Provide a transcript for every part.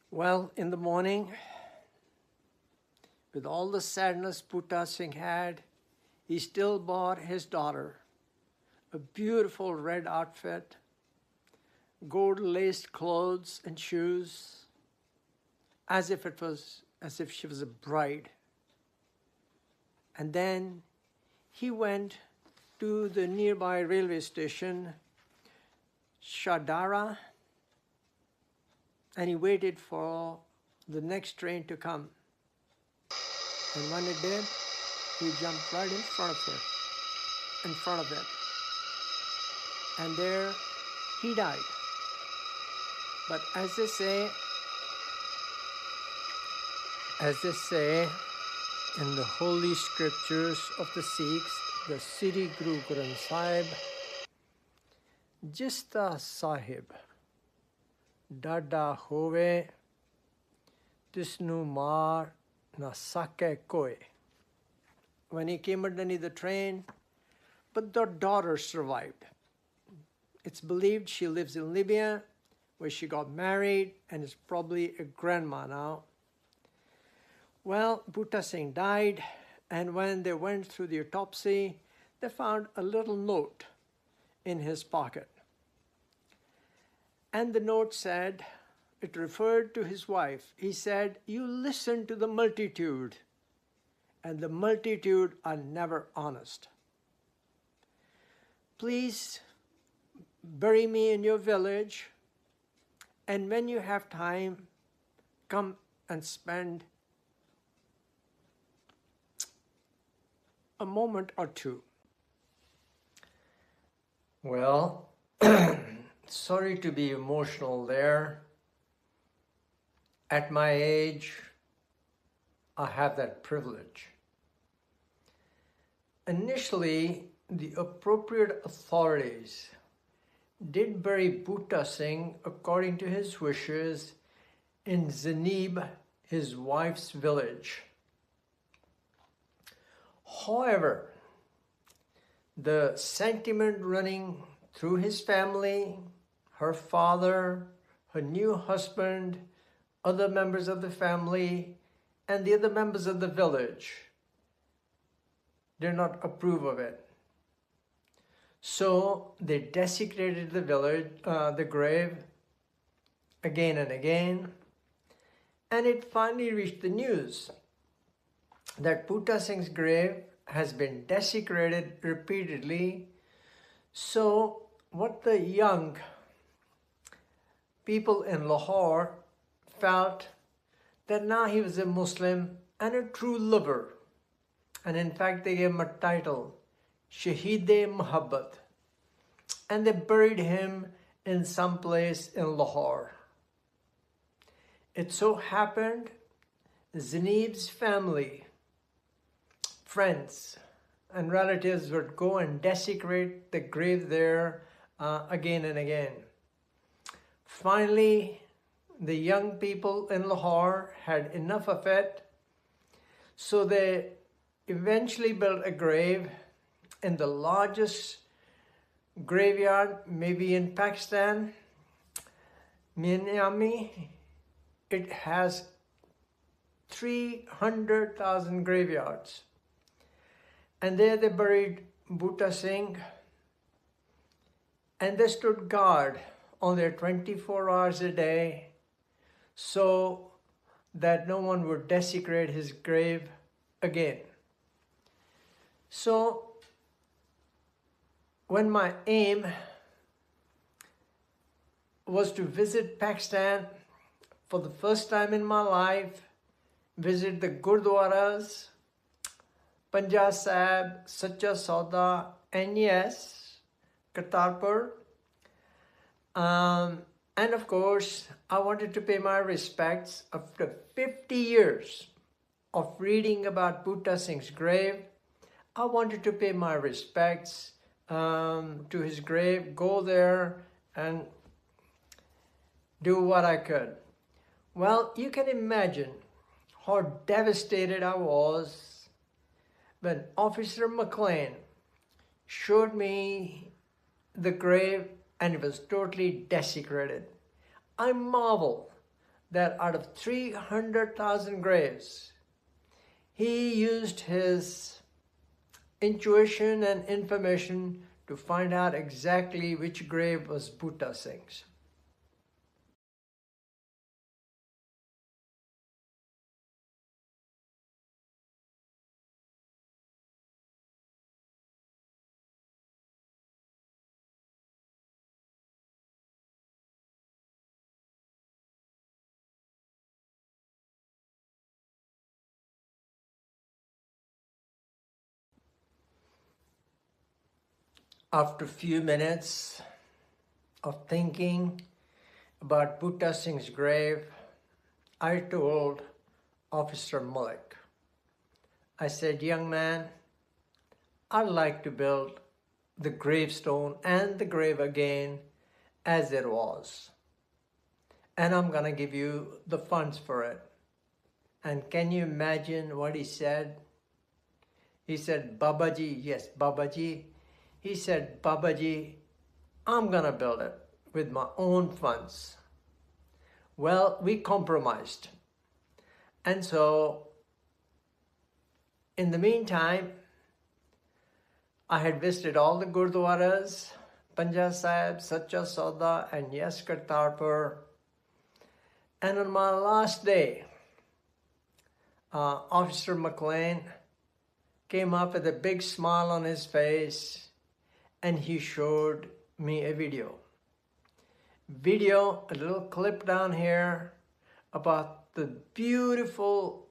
Well, in the morning, with all the sadness Boota Singh had, he still bought his daughter a beautiful red outfit, gold-laced clothes and shoes, as if she was a bride. And then he went to the nearby railway station, Shadara, and he waited for the next train to come. And when it did, he jumped right in front of it. And there he died. But as they say in the holy scriptures of the Sikhs, the Sri Guru Granth Sahib, Jista Sahib, Dada Hove, Tisnu Mar Na Sake Koi. When he came underneath the train, but the daughter survived. It's believed she lives in Libya, where she got married and is probably a grandma now. Well, Boota Singh died, and when they went through the autopsy, they found a little note in his pocket. And the note said, it referred to his wife. He said, "You listen to the multitude, and the multitude are never honest. Please bury me in your village, and when you have time, come and spend a moment or two." Well, sorry to be emotional there. At my age, I have that privilege. Initially, the appropriate authorities did bury Boota Singh according to his wishes in Zanib, his wife's village. However, the sentiment running through his family, her father, her new husband, other members of the family, and the other members of the village did not approve of it. So they desecrated the village, the grave, again and again, and it finally reached the news that Boota Singh's grave has been desecrated repeatedly. So what the young people in Lahore felt that now he was a Muslim and a true lover. And in fact, they gave him a title, Shaheed-e-Muhabbat. And they buried him in some place in Lahore. It so happened, Zanib's family, friends, and relatives would go and desecrate the grave there again and again. Finally, the young people in Lahore had enough of it, so they eventually built a grave in the largest graveyard, maybe in Pakistan, Miani. It has 300,000 graveyards. And there they buried Boota Singh, and they stood guard on there 24 hours a day so that no one would desecrate his grave again. So when my aim was to visit Pakistan for the first time in my life, visit the Gurdwaras, Punjab Sahib, Sacha Sauda, and yes, Kartarpur. And of course, I wanted to pay my respects after 50 years of reading about Boota Singh's grave. I wanted to pay my respects to his grave, go there and do what I could. Well, you can imagine how devastated I was when Officer McLean showed me the grave and it was totally desecrated. I marvel that out of 300,000 graves, he used his intuition and information to find out exactly which grave was Boota Singh's. After a few minutes of thinking about Boota Singh's grave, I told Officer Malik, I said, young man, I'd like to build the gravestone and the grave again as it was. And I'm going to give you the funds for it. And can you imagine what he said? He said, Babaji, yes, Babaji. He said, Babaji, I'm going to build it with my own funds. Well, we compromised. And so, in the meantime, I had visited all the Gurdwaras, Panja Sahib, Sacha Sauda, and yes, Kartarpur. And on my last day, Officer McLean came up with a big smile on his face, and he showed me a video. A little clip down here about the beautiful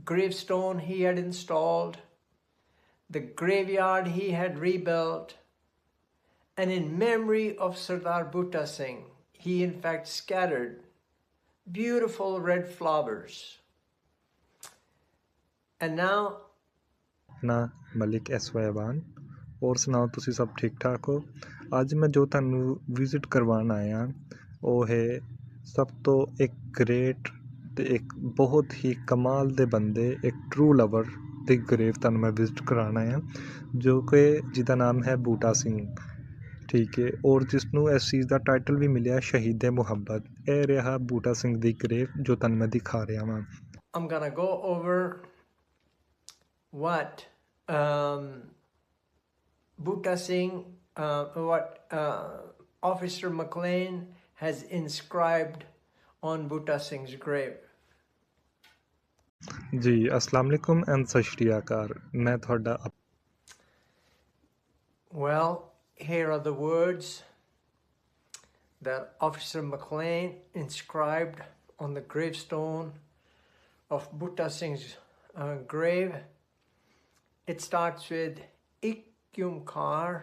gravestone he had installed, the graveyard he had rebuilt, and in memory of Sardar Boota Singh, he in fact scattered beautiful red flowers. And now, ਨਾ ਮਲਿਕ ਐਸਵਾਇਵਾਨ ਹੋਰ ਸੁਣਾਓ ਤੁਸੀਂ ਸਭ ਠੀਕ ਠਾਕ ਹੋ ਅੱਜ ਮੈਂ ਜੋ ਤੁਹਾਨੂੰ ਵਿਜ਼ਿਟ ਕਰਵਾਉਣ ਆਇਆ ਉਹ ਹੈ ਸਭ ਤੋਂ ਇੱਕ ਗ੍ਰੇਟ ਤੇ ਇੱਕ ਬਹੁਤ ਹੀ ਕਮਾਲ ਦੇ ਬੰਦੇ ਇੱਕ ਟਰੂ ਲਵਰ ਦੀ ਗ੍ਰੇਵ ਤੁਹਾਨੂੰ ਮੈਂ ਵਿਜ਼ਿਟ ਕਰਾਉਣ ਆਇਆ ਜੋ ਕਿ ਜਿਹਦਾ ਨਾਮ ਹੈ ਬੂਟਾ ਸਿੰਘ ਠੀਕ ਹੈ ਔਰ ਜਿਸ ਨੂੰ ਇਸ ਚੀਜ਼ ਦਾ ਟਾਈਟਲ ਵੀ ਮਿਲਿਆ ਸ਼ਹੀਦ ਮੁਹੱਬਤ ਇਹ ਰਿਹਾ ਬੂਟਾ ਸਿੰਘ ਦੀ ਗ੍ਰੇਵ ਜੋ ਤੁਹਾਨੂੰ ਮੈਂ ਦਿਖਾ ਰਿਹਾ ਵਾਂ I'm gonna go over what Boota Singh, what Officer McLean has inscribed on Boota Singh's grave. जी अस्सलाम वालेकुम एंड सत श्री अकाल मैं थोड़ा Well, here are the words that Officer McLean inscribed on the gravestone of Boota Singh's grave. It starts with Ikyumkar,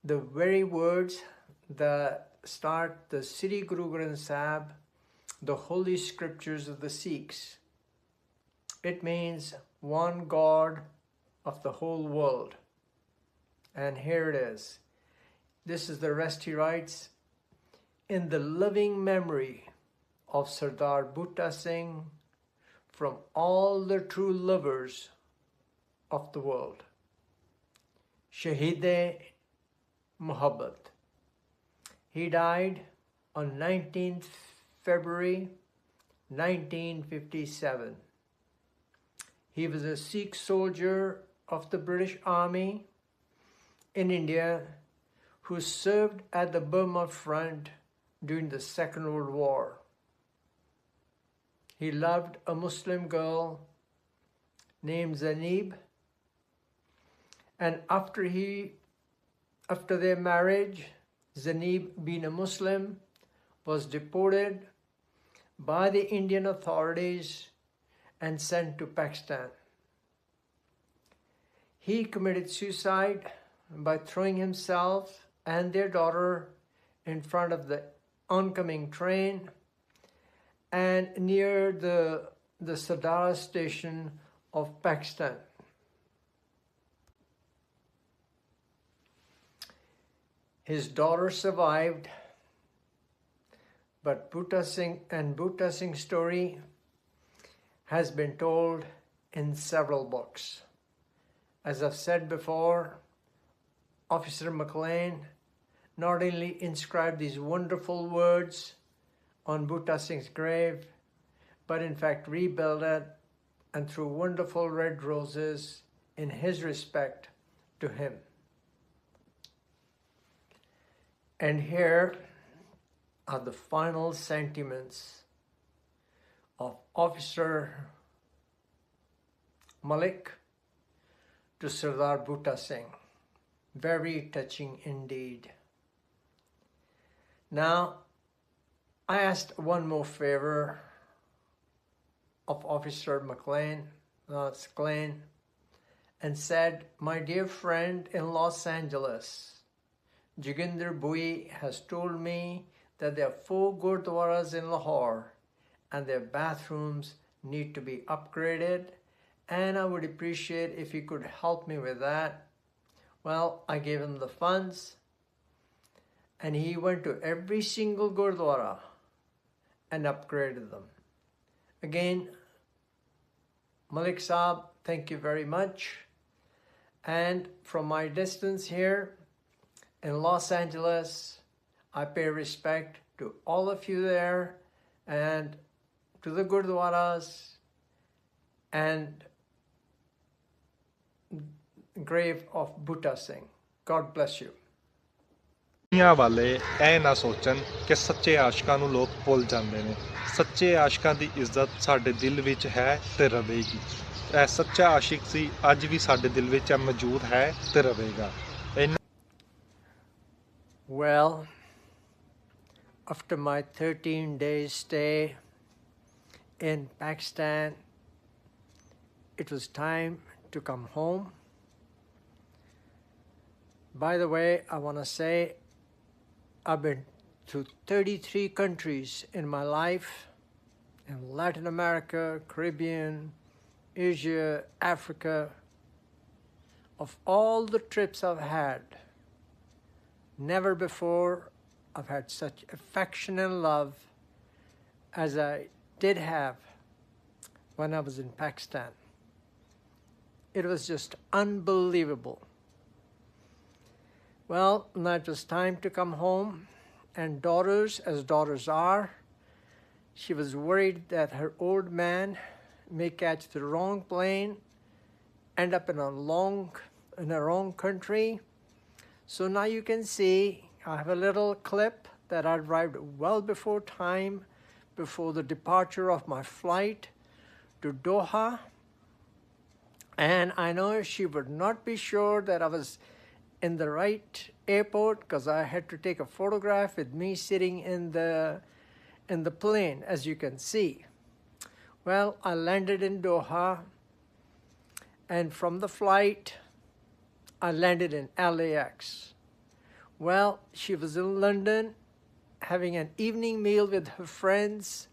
the very words that start the Sri Guru Granth Sahib, the holy scriptures of the Sikhs. It means one God of the whole world. And here it is. This is the rest he writes. In the living memory of Sardar Boota Singh from all the true lovers of the world. Shahide Muhabbat. He died on 19th February 1957. He was a Sikh soldier of the British Army in India who served at the Burma front during the Second World War. He loved a Muslim girl named Zanib, and after their marriage, Zanib, being a Muslim, was deported by the Indian authorities and sent to Pakistan. He committed suicide by throwing himself and their daughter in front of the oncoming train and near the Sadara station of Pakistan. His daughter survived, but Boota Singh's story has been told in several books. As I've said before, Officer McLean not only inscribed these wonderful words on Boota Singh's grave, but in fact rebuilt it and threw wonderful red roses in his respect to him. And here are the final sentiments of Officer Malik to Sardar Boota Singh. Very touching indeed. Now, I asked one more favor of Officer McLean, and said, my dear friend in Los Angeles, Joginder Bui has told me that there are 4 gurdwaras in Lahore and their bathrooms need to be upgraded, and I would appreciate if you could help me with that. Well, I gave him the funds, and he went to every single gurdwara and upgraded them. Again, Malik Saab, thank you very much. And from my distance here in Los Angeles, I pay respect to all of you there and to the gurdwaras and grave of Boota Singh. God bless you. ਦੁਨੀਆ ਵਾਲੇ ਇਹ ਨਾ ਸੋਚਣ ਕਿ ਸੱਚੇ ਆਸ਼ਕਾਂ ਨੂੰ ਲੋਕ ਭੁੱਲ ਜਾਂਦੇ ਨੇ। ਸੱਚੇ ਆਸ਼ਕਾਂ ਦੀ ਇੱਜ਼ਤ ਸਾਡੇ ਦਿਲ ਵਿੱਚ ਹੈ ਤੇ ਰਹੇਗੀ। ਇਹ ਸੱਚਾ ਆਸ਼ਿਕ ਸੀ, ਅੱਜ ਵੀ ਸਾਡੇ ਦਿਲ ਵਿੱਚ ਮੌਜੂਦ ਹੈ ਤੇ ਰਹੇਗਾ। Well, after my 13 days stay in Pakistan, it was time to come home. By the way, I want to say I've been to 33 countries in my life, in Latin America, Caribbean, Asia, Africa. Of all the trips I've had, never before I've had such affection and love as I did have when I was in Pakistan. It was just unbelievable. Well, now it was time to come home, and daughters, as daughters are, she was worried that her old man may catch the wrong plane, end up in a wrong country. So now you can see, I have a little clip that I arrived well before time, before the departure of my flight to Doha. And I know she would not be sure that I was in the right airport because I had to take a photograph with me sitting in the plane, as you can see. Well, I landed in Doha, and from the flight, I landed in LAX. Well, she was in London having an evening meal with her friends.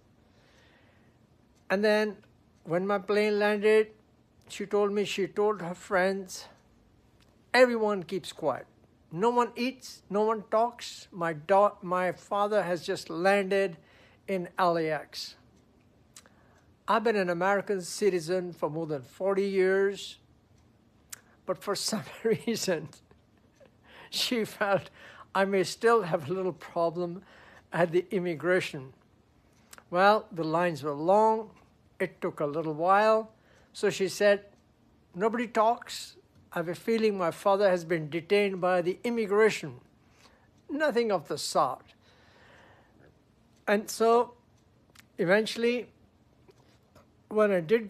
And then when my plane landed, she told me she told her friends, everyone keeps quiet. No one eats, no one talks. My father has just landed in LAX. I've been an American citizen for more than 40 years, but for some reason, she felt I may still have a little problem at the immigration. Well, the lines were long. It took a little while. So she said, nobody talks. I have a feeling my father has been detained by the immigration. Nothing of the sort. And so eventually, when I did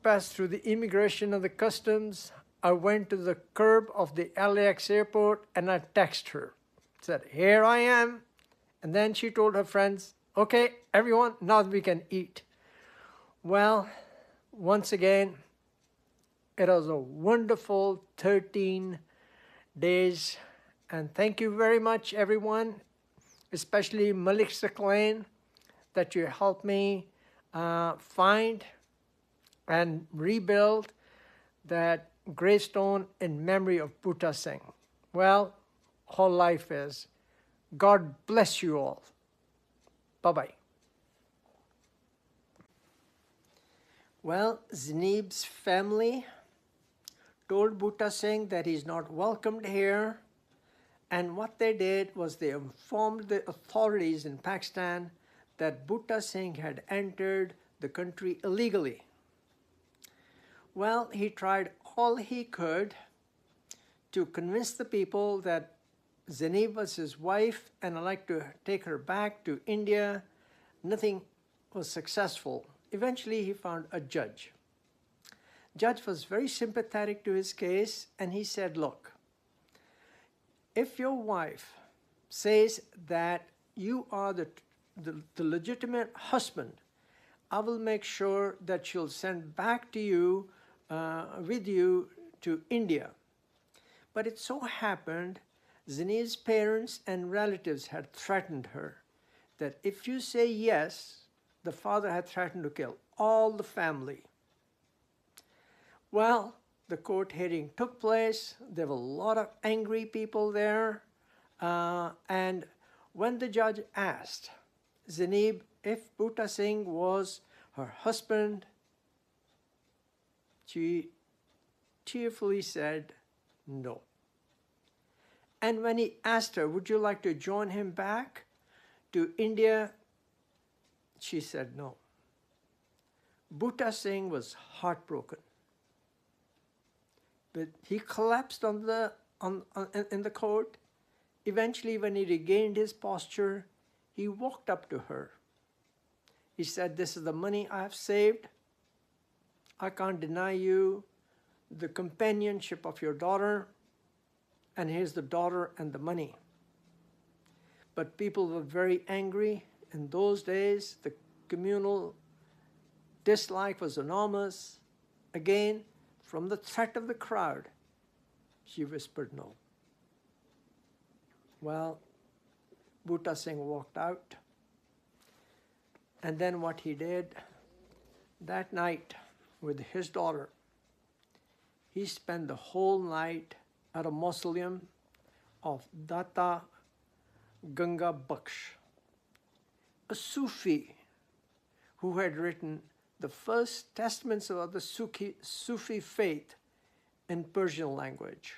pass through the immigration and the customs, I went to the curb of the LAX airport and I texted her. Said, here I am. And then she told her friends, okay, everyone, now we can eat. Well, once again, it was a wonderful 13 days. And thank you very much, everyone, especially Malik Saklain, that you helped me find and rebuild that gravestone in memory of Boota Singh. Well, all life is. God bless you all. Bye-bye. Well, Zanib's family told Boota Singh that he's not welcomed here. And what they did was they informed the authorities in Pakistan that Boota Singh had entered the country illegally. Well, he tried all he could to convince the people that Zanib was his wife and I'd like to take her back to India. Nothing was successful. Eventually, he found a judge. Judge was very sympathetic to his case, and he said, look, if your wife says that you are the legitimate husband, I will make sure that she'll send back to you, with you to India. But it so happened Zanib's parents and relatives had threatened her that if you say yes, the father had threatened to kill all the family. Well, the court hearing took place. There were a lot of angry people there. And when the judge asked Zanib if Boota Singh was her husband, she tearfully said no. And when he asked her, would you like to join him back to India? She said no. Boota Singh was heartbroken. But he collapsed in the court. Eventually, when he regained his posture, he walked up to her. He said, this is the money I have saved. I can't deny you the companionship of your daughter. And here's the daughter and the money. But people were very angry. In those days, the communal dislike was enormous. Again, from the threat of the crowd, she whispered no. Well, Boota Singh walked out. And then what he did, that night with his daughter, he spent the whole night at a mausoleum of Data Ganga Baksh, a Sufi who had written the first testaments of the Sufi faith in Persian language.